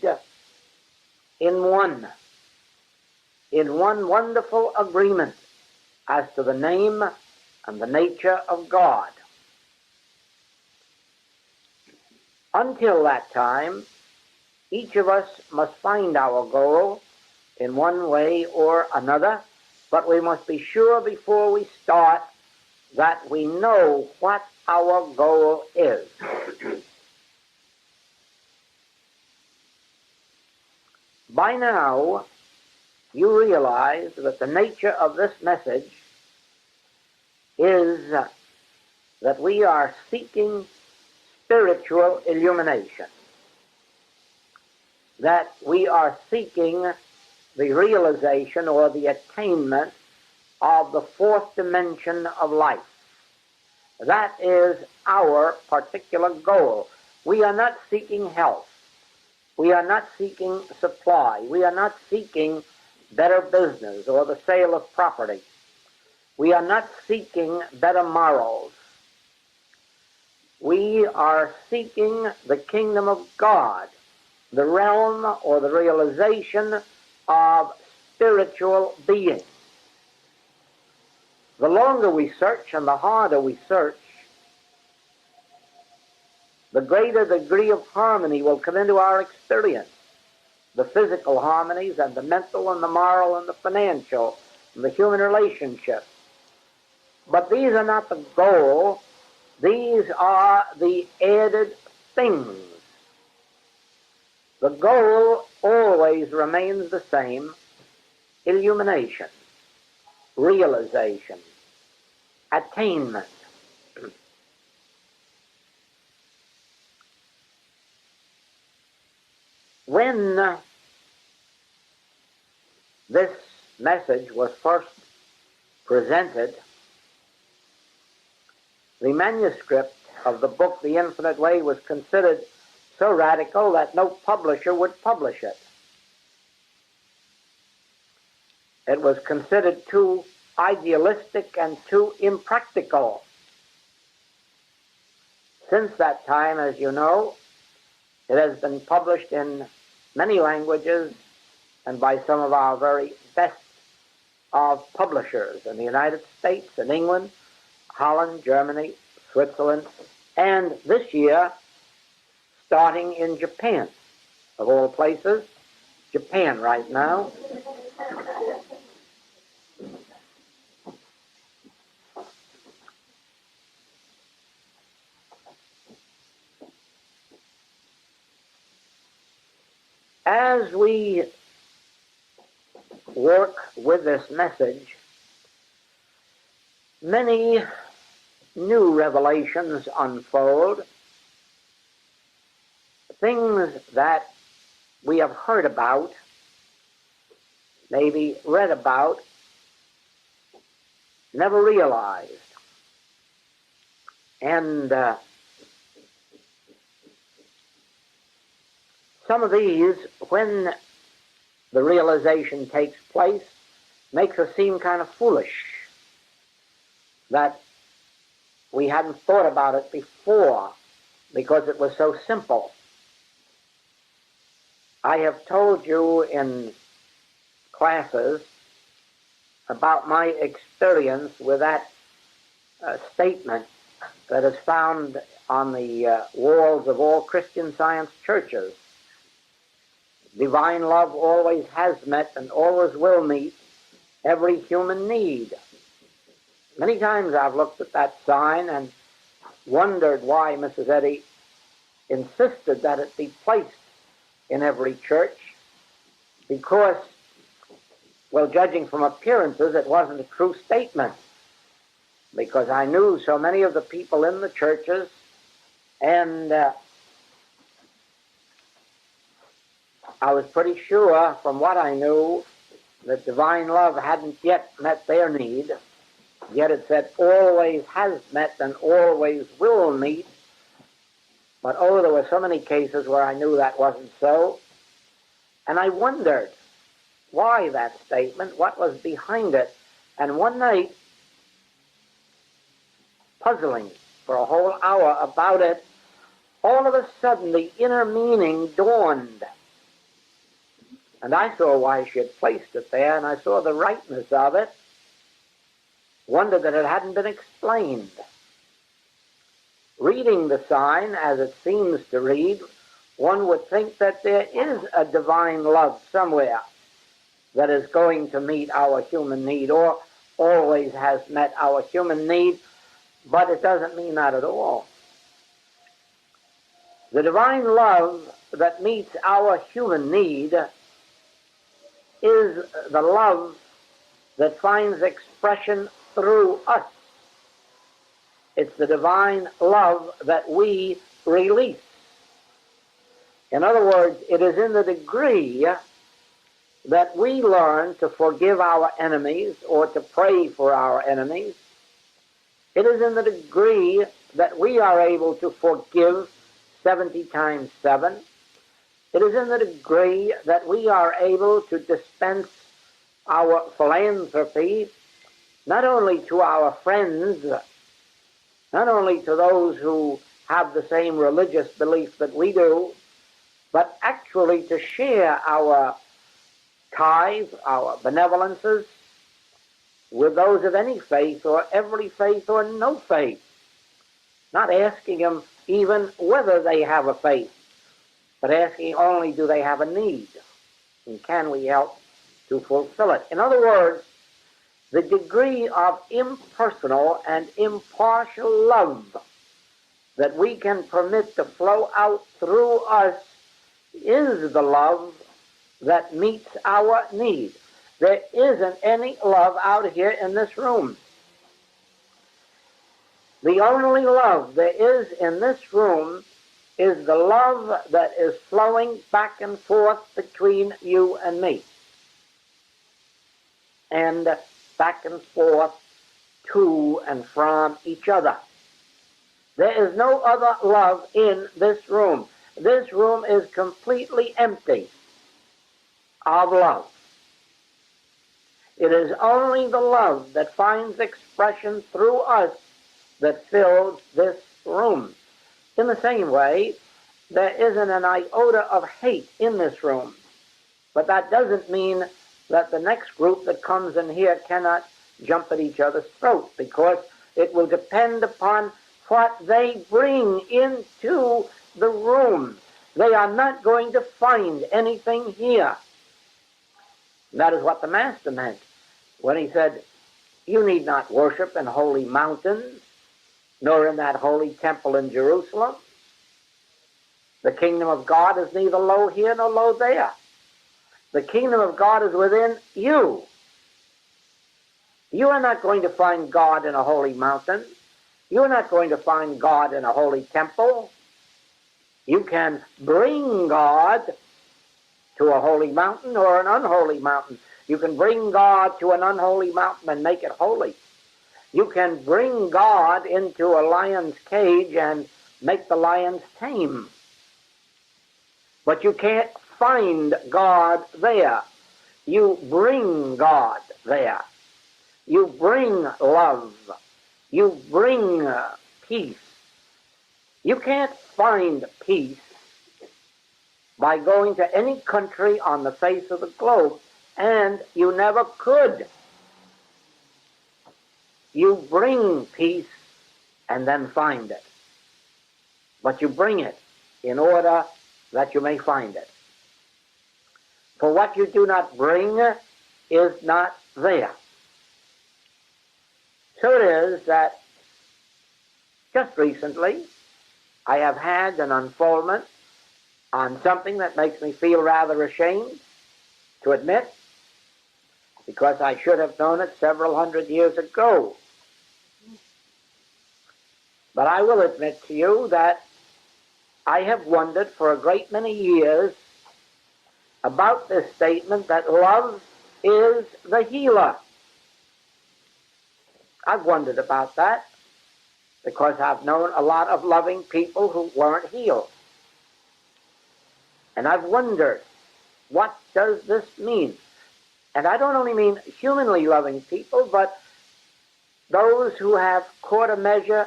S2: in one wonderful agreement as to the name and the nature of God. Until that time, each of us must find our goal in one way or another, but we must be sure before we start that we know what our goal is. By now, you realize that the nature of this message is that we are seeking spiritual illumination, that we are seeking the realization or the attainment of the fourth dimension of life. That is our particular goal. We are not seeking health. We are not seeking supply. We are not seeking better business or the sale of property. We are not seeking better morals. we are seeking the kingdom of God, the realm or the realization of spiritual being. The longer we search and the harder we search, the greater degree of harmony will come into our experience. The physical harmonies and the mental and the moral and the financial and the human relationships. But these are not the goal. These are the added things. The goal always remains the same: illumination, realization, attainment. When this message was first presented, the manuscript of the book The Infinite Way was considered so radical that no publisher would publish it. It was considered too idealistic and too impractical. Since that time, as you know, it has been published in many languages and by some of our very best of publishers in the United States and England, Holland, Germany, Switzerland, and this year starting in Japan, of all places, Japan right now. As we work with this message, many new revelations unfold, things that we have heard about, maybe read about, never realized. And some of these, when the realization takes place, makes us seem kind of foolish that we hadn't thought about it before because it was so simple. I have told you in classes about my experience with that statement that is found on the walls of all Christian Science churches. Divine love always has met and always will meet every human need. Many times I've looked at that sign and wondered why Mrs. Eddy insisted that it be placed in every church, because, well, judging from appearances, it wasn't a true statement, because I knew so many of the people in the churches, and I was pretty sure from what I knew that divine love hadn't yet met their need, yet it said always has met and always will meet. But oh, there were so many cases where I knew that wasn't so. And I wondered why that statement, what was behind it. And one night, puzzling for a whole hour about it, all of a sudden the inner meaning dawned. And I saw why she had placed it there, and I saw the rightness of it. Wondered that it hadn't been explained. Reading the sign, as it seems to read, one would think that there is a divine love somewhere that is going to meet our human need, or always has met our human need, but it doesn't mean that at all. The divine love that meets our human need is the love that finds expression through us. It's the divine love that we release. In other words, it is in the degree that we learn to forgive our enemies or to pray for our enemies. It is in the degree that we are able to forgive 70 times 7. It is in the degree that we are able to dispense our philanthropy not only to our friends, not only to those who have the same religious belief that we do, but actually to share our tithe, our benevolences, with those of any faith or every faith or no faith. Not asking them even whether they have a faith, but asking only do they have a need, and can we help to fulfill it. In other words, the degree of impersonal and impartial love that we can permit to flow out through us is the love that meets our need. There isn't any love out here in this room. The only love there is in this room is the love that is flowing back and forth between you and me, and back and forth to and from each other. There is no other love in this room. This room is completely empty of love. It is only the love that finds expression through us that fills this room. In the same way, there isn't an iota of hate in this room, but that doesn't mean that the next group that comes in here cannot jump at each other's throats, because it will depend upon what they bring into the room. They are not going to find anything here. And that is what the Master meant when he said, you need not worship in holy mountains, nor in that holy temple in Jerusalem. The kingdom of God is neither low here nor low there. The kingdom of God is within you. You are not going to find God in a holy mountain. You are not going to find God in a holy temple. You can bring God to a holy mountain or an unholy mountain. You can bring God to an unholy mountain and make it holy. You can bring God into a lion's cage and make the lions tame. But you can't find God there. You bring God there. You bring love. You bring peace. You can't find peace by going to any country on the face of the globe, and you never could. You bring peace and then find it. But you bring it in order that you may find it. For what you do not bring is not there. So it is that just recently I have had an unfoldment on something that makes me feel rather ashamed to admit, because I should have known it several hundred years ago. But I will admit to you that I have wondered for a great many years about this statement that love is the healer. I've wondered about that because I've known a lot of loving people who weren't healed. And I've wondered, what does this mean? And I don't only mean humanly loving people, but those who have caught a measure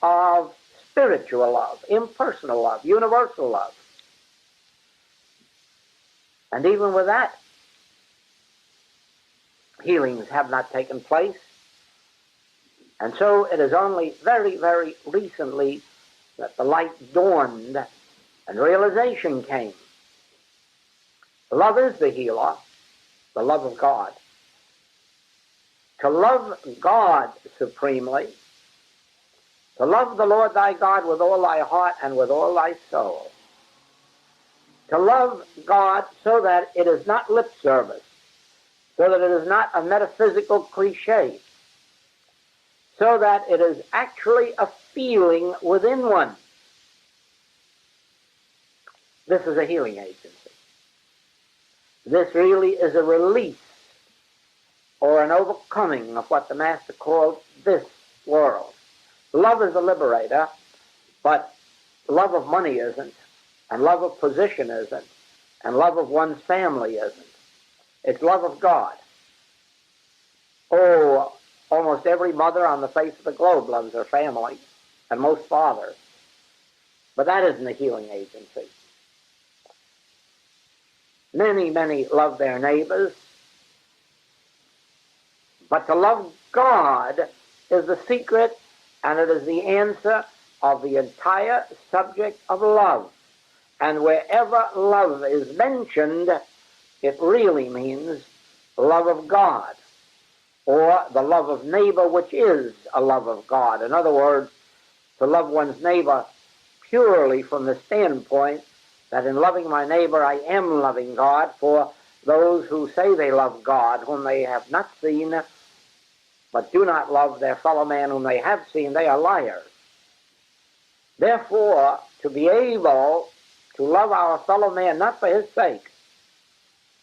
S2: of spiritual love, impersonal love, universal love. And even with that, healings have not taken place. And so it is only very, very recently that the light dawned and realization came. Love is the healer, the love of God. To love God supremely, to love the Lord thy God with all thy heart and with all thy soul. To love God so that it is not lip service, so that it is not a metaphysical cliche, so that it is actually a feeling within one. This is a healing agency. This really is a release or an overcoming of what the Master called this world. Love is a liberator, but love of money isn't, and love of position isn't, and love of one's family isn't. It's love of God. Oh, almost every mother on the face of the globe loves her family, and most fathers. But that isn't a healing agency. Many love their neighbors, but to love God is the secret, and it is the answer of the entire subject of love. And wherever love is mentioned, it really means love of God, or the love of neighbor, which is a love of God. In other words, to love one's neighbor purely from the standpoint that in loving my neighbor I am loving God, for those who say they love God whom they have not seen, but do not love their fellow man whom they have seen, they are liars. Therefore, to be able to love our fellow man not for his sake,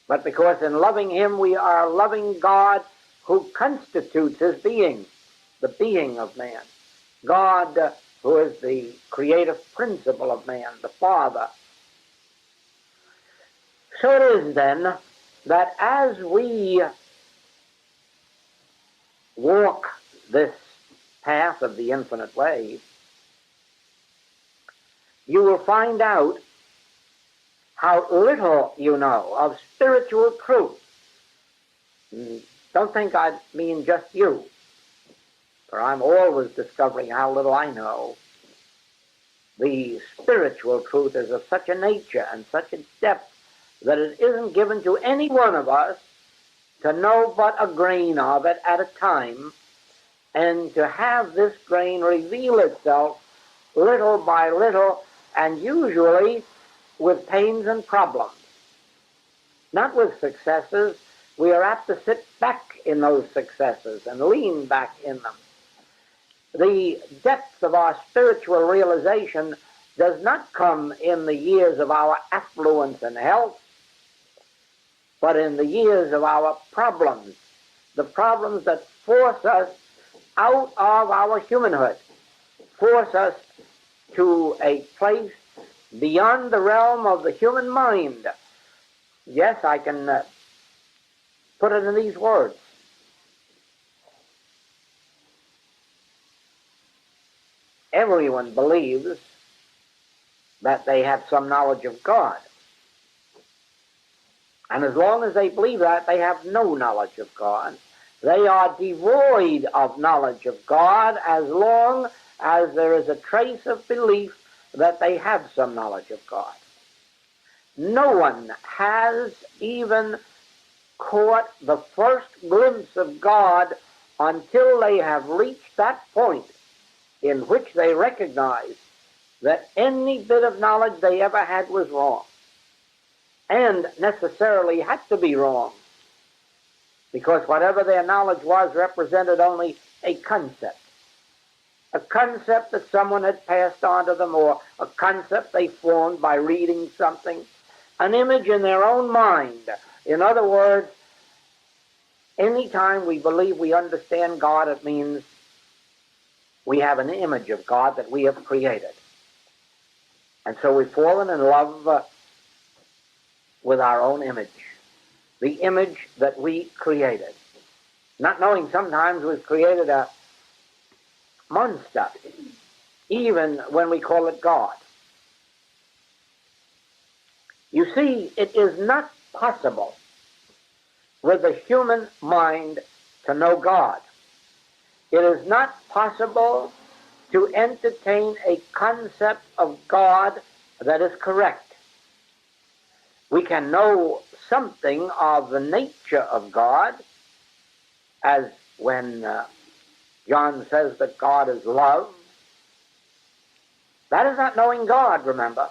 S2: but because in loving him we are loving God who constitutes his being, the being of man. God who is the creative principle of man, the Father. So it is then that as we walk this path of the infinite way, you will find out how little you know of spiritual truth. Don't think I mean just you, for I'm always discovering how little I know. The spiritual truth is of such a nature and such a depth that it isn't given to any one of us to know but a grain of it at a time, and to have this grain reveal itself little by little, and usually with pains and problems. Not with successes. We are apt to sit back in those successes and lean back in them. The depth of our spiritual realization does not come in the years of our affluence and health, but in the years of our problems, the problems that force us out of our humanhood, force us to a place beyond the realm of the human mind. Yes, I can put it in these words. Everyone believes that they have some knowledge of God. And as long as they believe that, they have no knowledge of God. They are devoid of knowledge of God as long as there is a trace of belief that they have some knowledge of God. No one has even caught the first glimpse of God until they have reached that point in which they recognize that any bit of knowledge they ever had was wrong, and necessarily had to be wrong, because whatever their knowledge was represented only a concept that someone had passed on to them, or a concept they formed by reading something, an image in their own mind. In other words, any time we believe we understand God, it means we have an image of God that we have created. And so we've fallen in love with our own image, the image that we created. Not knowing sometimes we've created a monster, even when we call it God. You see, it is not possible with the human mind to know God. It is not possible to entertain a concept of God that is correct. We can know something of the nature of God, as when John says that God is love. That is not knowing God, remember.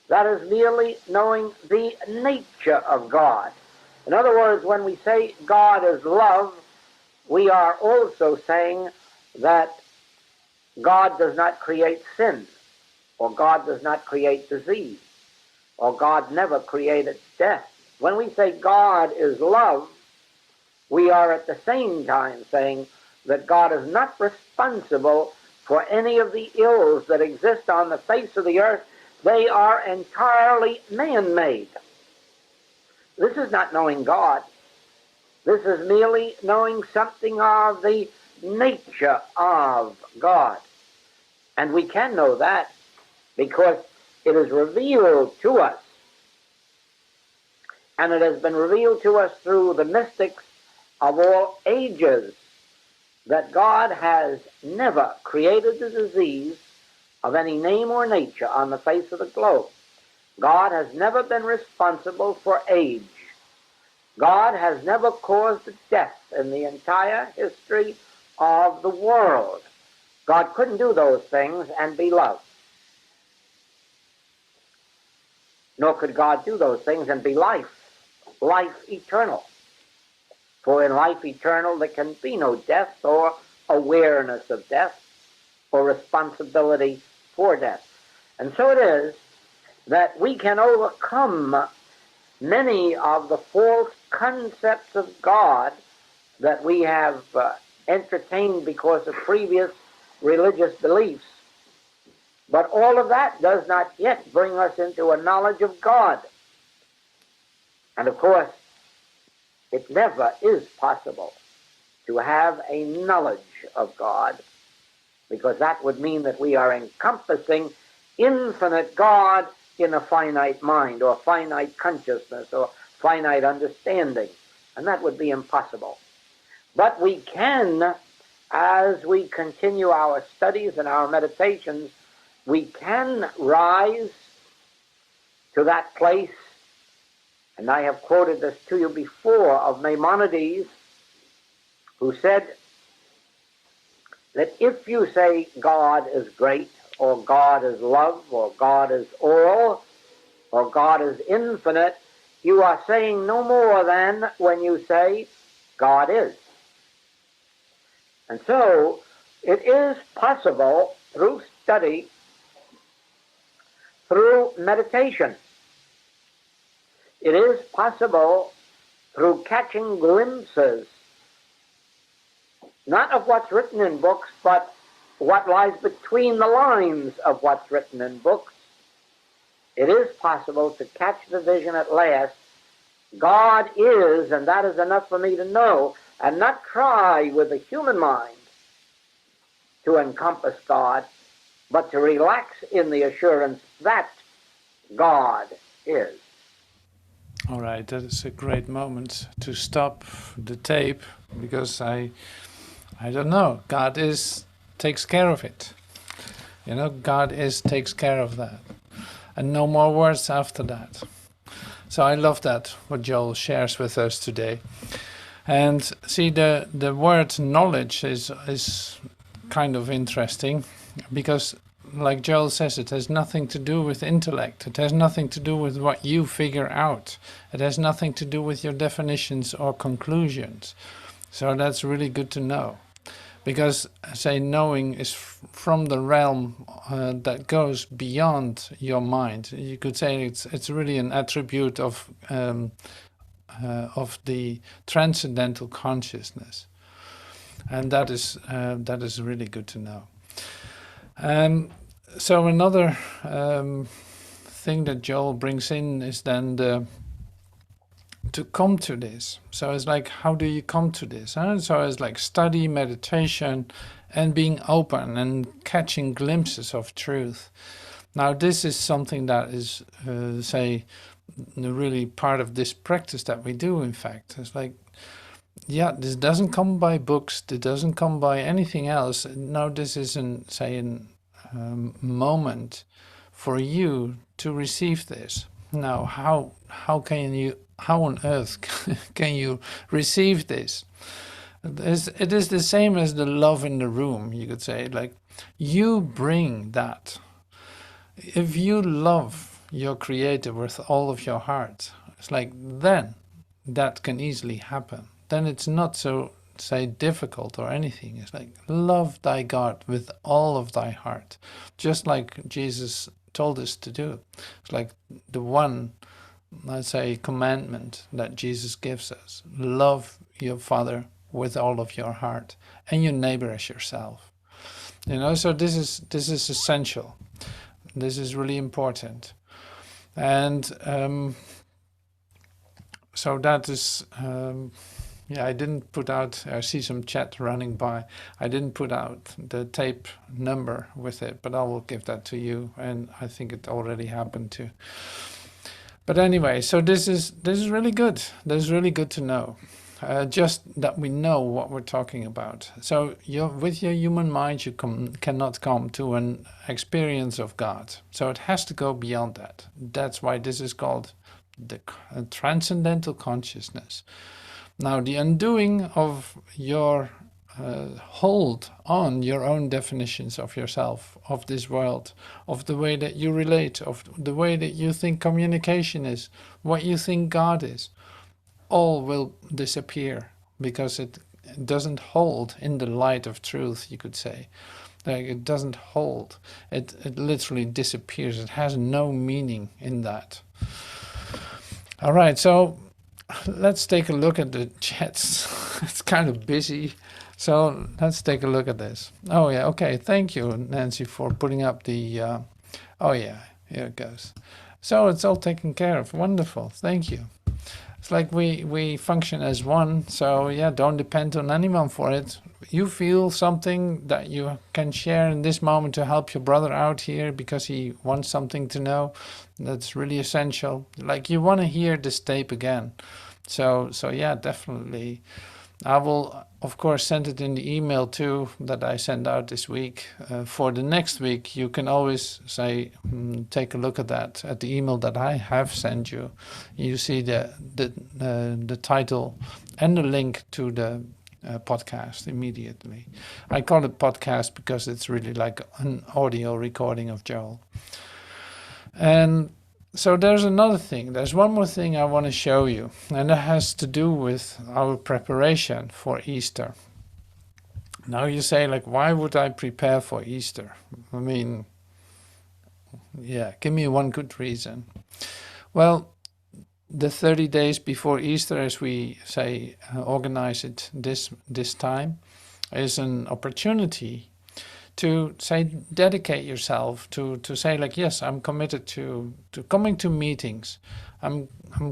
S2: That is merely knowing the nature of God. In other words, when we say God is love, we are also saying that God does not create sin, or God does not create disease, or God never created death. When we say God is love, we are at the same time saying that God is not responsible for any of the ills that exist on the face of the earth. They are entirely man-made. This is not knowing God. This is merely knowing something of the nature of God. And we can know that because it is revealed to us, and it has been revealed to us through the mystics of all ages, that God has never created a disease of any name or nature on the face of the globe. God has never been responsible for age. God has never caused a death in the entire history of the world. God couldn't do those things and be loved. Nor could God do those things and be life eternal. For in life eternal there can be no death or awareness of death or responsibility for death. And so it is that we can overcome many of the false concepts of God that we have entertained because of previous religious beliefs. But all of that does not yet bring us into a knowledge of God. And of course, it never is possible to have a knowledge of God, because that would mean that we are encompassing infinite God in a finite mind or finite consciousness or finite understanding, and that would be impossible. But we can, as we continue our studies and our meditations, we can rise to that place, and I have quoted this to you before, of Maimonides, who said that if you say God is great, or God is love, or God is all, or God is infinite, you are saying no more than when you say God is. And so it is possible through study, through meditation, it is possible through catching glimpses, not of what's written in books, but what lies between the lines of what's written in books. It is possible to catch the vision at last. God is, and that is enough for me to know, and not try with the human mind to encompass God, but to relax in the assurance that God is.
S1: All right, that is a great moment to stop the tape, because I don't know, God takes care of it. You know, God takes care of that. And no more words after that. So I love that, what Joel shares with us today. And see, the word knowledge is kind of interesting, because like Joel says, it has nothing to do with intellect. It has nothing to do with what you figure out. It has nothing to do with your definitions or conclusions. So that's really good to know. Because, say, knowing is from the realm that goes beyond your mind. You could say it's really an attribute of the transcendental consciousness, and that is really good to know. So another thing that Joel brings in is then to come to this. So it's like, how do you come to this? Huh? So it's like study, meditation, and being open and catching glimpses of truth. Now this is something that is, really part of this practice that we do, in fact. It's like, yeah, this doesn't come by books, it doesn't come by anything else. No, this is a moment for you to receive this. Now, how on earth can you receive this? It is the same as the love in the room, you could say. Like, you bring that. If you love your Creator with all of your heart, it's like, then that can easily happen. Then it's not so, difficult or anything. It's like, love thy God with all of thy heart, just like Jesus told us to do. It's like the one, let's say, commandment that Jesus gives us. Love your Father with all of your heart, and your neighbor as yourself. You know, so this is essential. This is really important. And so that is Yeah, I didn't put out, I see some chat running by. I didn't put out the tape number with it, but I will give that to you. And I think it already happened too. But anyway, so this is really good. This is really good to know. Just that we know what we're talking about. So with your human mind, you cannot come to an experience of God. So it has to go beyond that. That's why this is called the transcendental consciousness. Now, the undoing of your hold on your own definitions of yourself, of this world, of the way that you relate, of the way that you think communication is, what you think God is, all will disappear because it doesn't hold in the light of truth, you could say. Like it doesn't hold. It literally disappears. It has no meaning in that. All right, so let's take a look at the chats. It's kind of busy. So let's take a look at this. Oh yeah, okay. Thank you, Nancy, for putting up the, oh yeah, here it goes. So it's all taken care of. Wonderful. Thank you. It's like we function as one. So yeah, don't depend on anyone for it. You feel something that you can share in this moment to help your brother out here because he wants something to know. That's really essential. Like you want to hear this tape again. So yeah, definitely. I will, of course, send it in the email too that I send out this week. For the next week, you can always say, take a look at that, at the email that I have sent you. You see the title and the link to the podcast immediately. I call it podcast because it's really like an audio recording of Joel. And so there's another thing. There's one more thing I want to show you, and it has to do with our preparation for Easter. Now you say, like, why would I prepare for Easter? I mean, yeah, give me one good reason. Well, the 30 days before Easter, as we say, organize it this time, is an opportunity to say, dedicate yourself to say, like, yes, I'm committed to coming to meetings. I'm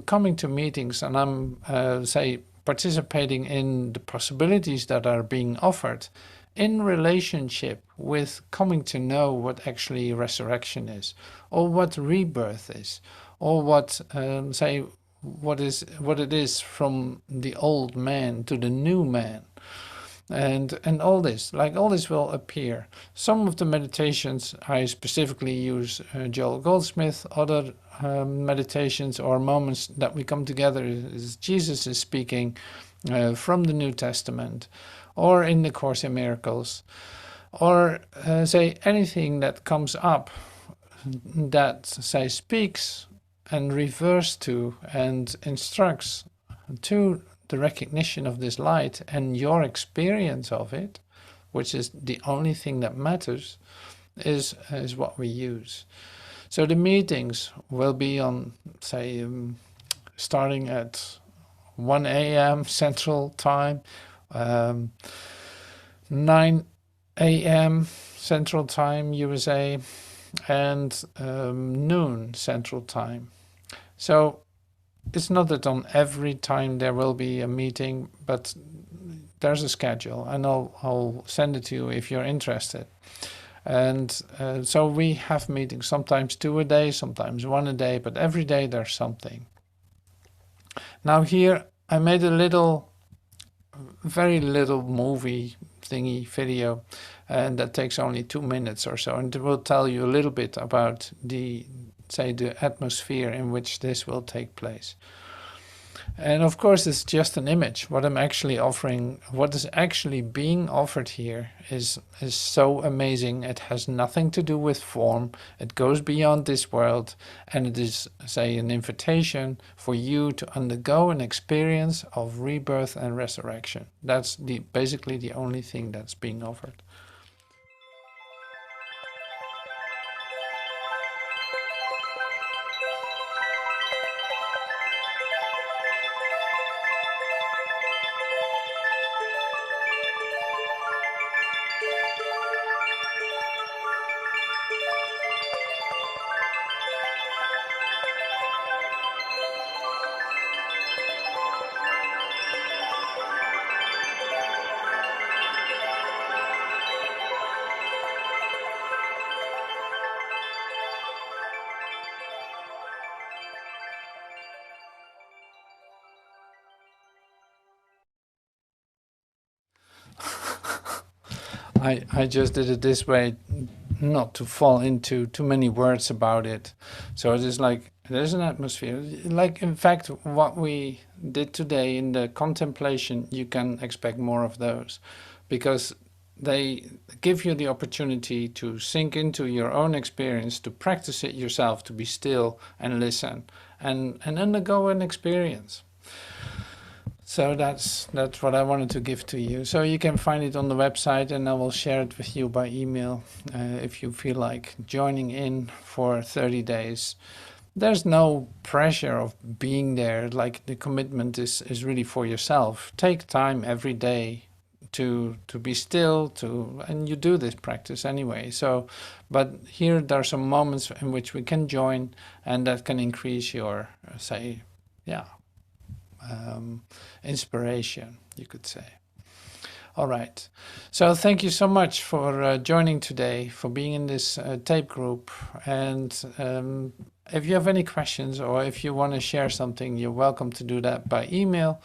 S1: coming to meetings, and I'm say participating in the possibilities that are being offered in relationship with coming to know what actually resurrection is, or what rebirth is, or what say what it is from the old man to the new man. And all this will appear. Some of the meditations I specifically use Joel Goldsmith. Other meditations or moments that we come together is Jesus is speaking from the New Testament, or in the Course in Miracles, or say anything that comes up that say speaks and refers to and instructs to the recognition of this light and your experience of it, which is the only thing that matters, is what we use. So the meetings will be on, say, starting at 1 a.m. Central Time, 9 a.m. Central Time, USA, and noon Central Time. So it's not that on every time there will be a meeting, but there's a schedule, and I'll send it to you if you're interested. And so we have meetings, sometimes 2 a day, sometimes 1 a day, but every day there's something. Now here I made a very little movie thingy video, and that takes only 2 minutes or so, and it will tell you a little bit about the atmosphere in which this will take place. And of course, it's just an image. What I'm actually offering, what is actually being offered here is so amazing. It has nothing to do with form. It goes beyond this world, and it is, say, an invitation for you to undergo an experience of rebirth and resurrection. That's basically the only thing that's being offered. I just did it this way, not to fall into too many words about it. So it is like there's an atmosphere. Like in fact, what we did today in the contemplation, you can expect more of those, because they give you the opportunity to sink into your own experience, to practice it yourself, to be still and listen, and undergo an experience. So that's what I wanted to give to you. So you can find it on the website, and I will share it with you by email if you feel like joining in for 30 days. There's no pressure of being there. Like the commitment is really for yourself. Take time every day to be still, and you do this practice anyway. So, but here there are some moments in which we can join, and that can increase your inspiration, you could say. All right. So thank you so much for joining today, for being in this tape group. And if you have any questions or if you want to share something, you're welcome to do that by email.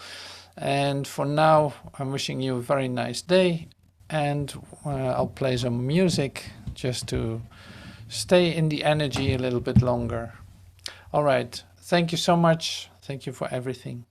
S1: And for now, I'm wishing you a very nice day. And I'll play some music just to stay in the energy a little bit longer. All right. Thank you so much. Thank you for everything.